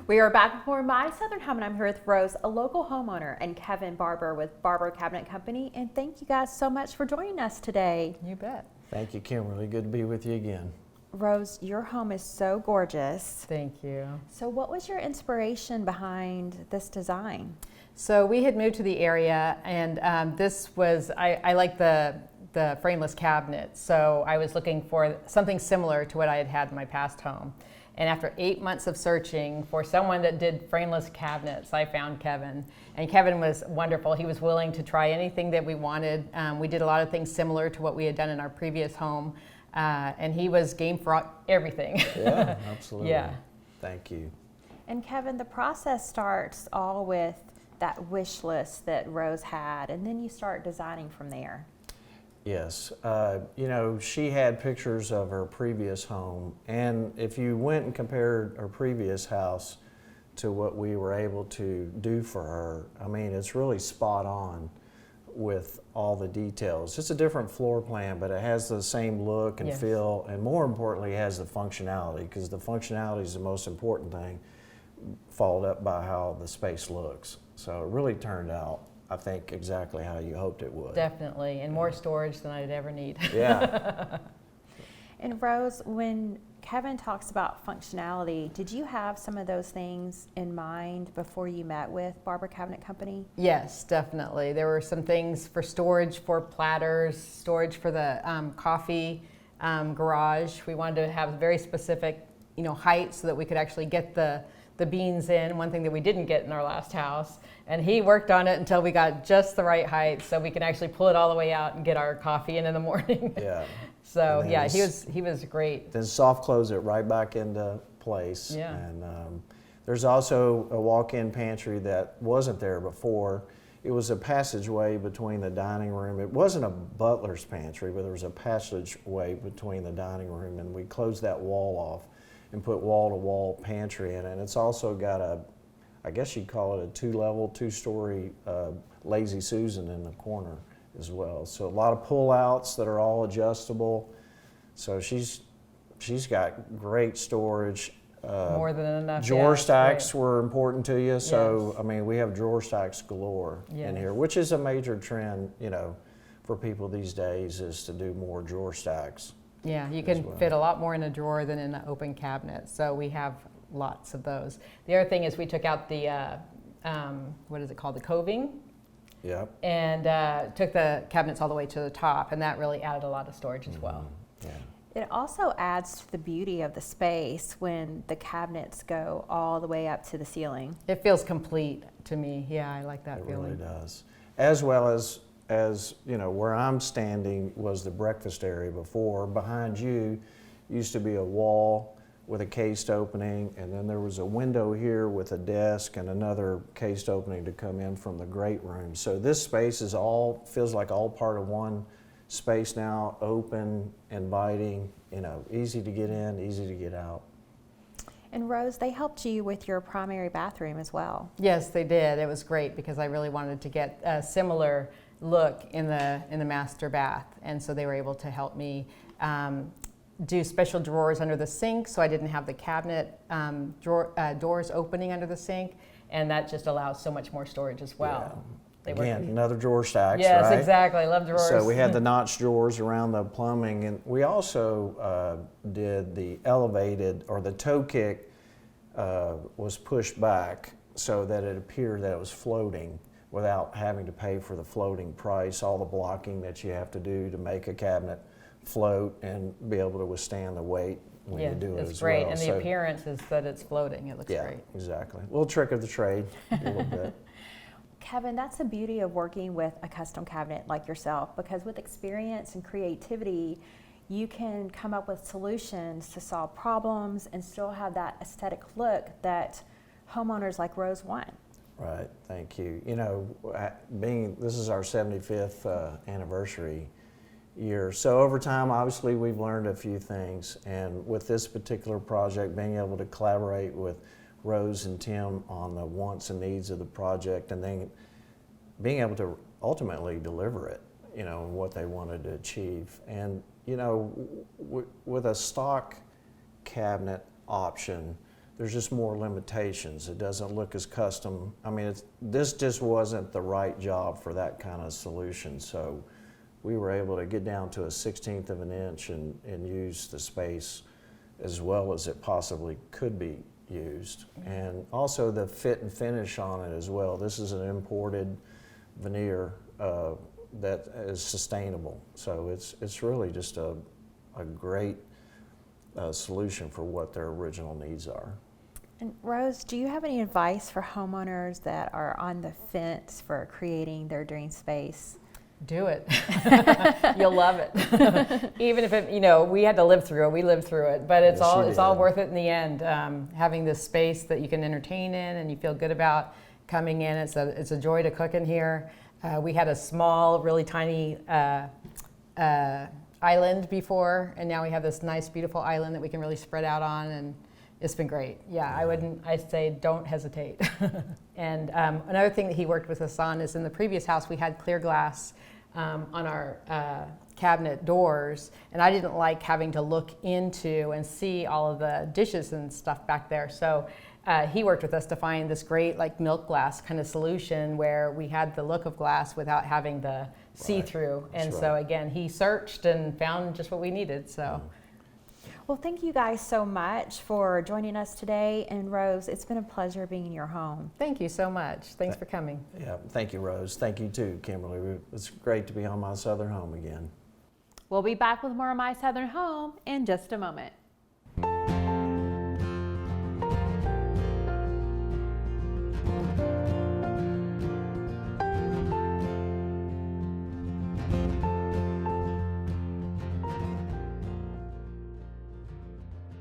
We are back for My Southern Home, and I'm here with Rose, a local homeowner, and Kevin Barber with Barber Cabinet Company. And thank you guys so much for joining us today. You bet. Thank you, Kimberly. Good to be with you again. Rose, your home is so gorgeous. Thank you. So what was your inspiration behind this design? So we had moved to the area, and this was, I like the frameless cabinet, so I was looking for something similar to what I had had in my past home. And after 8 months of searching for someone that did frameless cabinets, I found Kevin. And Kevin was wonderful. He was willing to try anything that we wanted. We did a lot of things similar to what we had done in our previous home. And he was game for everything. Yeah, absolutely. Yeah. Thank you. And Kevin, the process starts all with that wish list that Rose had, and then you start designing from there. Yes, you know, she had pictures of her previous home, and if you went and compared her previous house to what we were able to do for her, I mean, it's really spot on with all the details. It's a different floor plan, but it has the same look and Yes. feel, and more importantly, it has the functionality, because the functionality is the most important thing, followed up by how the space looks. So it really turned out, I think, exactly how you hoped it would. Definitely, and more storage than I'd ever need. Yeah. And Rose, when Kevin talks about functionality, did you have some of those things in mind before you met with Barber Cabinet Company? Yes, definitely. There were some things for storage for platters, storage for the coffee garage. We wanted to have very specific, height so that we could actually get the beans in, one thing that we didn't get in our last house. And he worked on it until we got just the right height so we can actually pull it all the way out and get our coffee in the morning. Yeah. So And yeah, then he was great. Then soft close it right back into place. Yeah. And there's also a walk-in pantry that wasn't there before. It was a passageway between the dining room. It wasn't a butler's pantry, but there was a passageway between the dining room, and we closed that wall off and put wall-to-wall pantry in it. And it's also got I guess you'd call it a two-level, two-story Lazy Susan in the corner as well. So a lot of pull-outs that are all adjustable. So she's got great storage. More than enough. Drawer yeah, stacks great. were important to you. So, Yes. I mean, we have drawer stacks galore in Yes. here, which is a major trend, for people these days, is to do more drawer stacks. Yeah, you as can well. fit a lot more in a drawer than in an open cabinet. So we have lots of those. The other thing is we took out the, what is it called, the coving, Yep. and took the cabinets all the way to the top, and that really added a lot of storage as well. Yeah. It also adds to the beauty of the space when the cabinets go all the way up to the ceiling. It feels complete to me. Yeah, I like that It feeling. really does. As well as where I'm standing was the breakfast area before. Behind you used to be a wall with a cased opening, and then there was a window here with a desk and another cased opening to come in from the great room. So this space feels like all part of one space now, open, inviting, easy to get in, easy to get out. And Rose, they helped you with your primary bathroom as well. Yes, they did. It was great because I really wanted to get a similar look in the master bath, and so they were able to help me do special drawers under the sink, so I didn't have the cabinet doors opening under the sink, and that just allows so much more storage as well. Yeah. They Again, work. another drawer stacks, Yes, right? exactly. I love drawers. So we had the notch drawers around the plumbing, and we also did the elevated, or the toe kick was pushed back so that it appeared that it was floating without having to pay for the floating price, all the blocking that you have to do to make a cabinet float and be able to withstand the weight when Yeah, you do it it's as great, well. and the appearance is that it's floating. It looks Yeah, great. exactly. A little trick of the trade, a little bit. Kevin, that's the beauty of working with a custom cabinet like yourself, because with experience and creativity, you can come up with solutions to solve problems and still have that aesthetic look that homeowners like Rose want. Right, thank you. This is our 75th anniversary year. So over time, obviously, we've learned a few things. And with this particular project, being able to collaborate with Rose and Tim on the wants and needs of the project, and then being able to ultimately deliver it, what they wanted to achieve. And, with a stock cabinet option, there's just more limitations. It doesn't look as custom. I mean, this just wasn't the right job for that kind of solution. So we were able to get down to a 1/16 of an inch and use the space as well as it possibly could be used. And also the fit and finish on it as well. This is an imported veneer that is sustainable. So it's really just a great solution for what their original needs are. And Rose, do you have any advice for homeowners that are on the fence for creating their dream space? Do it. You'll love it. Even if it, we had to live through it. We lived through it, but it's all worth it in the end. Having this space that you can entertain in and you feel good about coming in. It's a joy to cook in here. We had a small, really tiny island before, and now we have this nice, beautiful island that we can really spread out on, and it's been great. I'd say don't hesitate. And another thing that he worked with us on is in the previous house we had clear glass on our cabinet doors, and I didn't like having to look into and see all of the dishes and stuff back there. So he worked with us to find this great milk glass kind of solution where we had the look of glass without having the see-through. And so again, he searched and found just what we needed. So. Well, thank you guys so much for joining us today. And Rose, it's been a pleasure being in your home. Thank you so much. Thanks for coming. Yeah, thank you, Rose. Thank you too, Kimberly. It's great to be on my southern home again. We'll be back with more of My Southern Home in just a moment.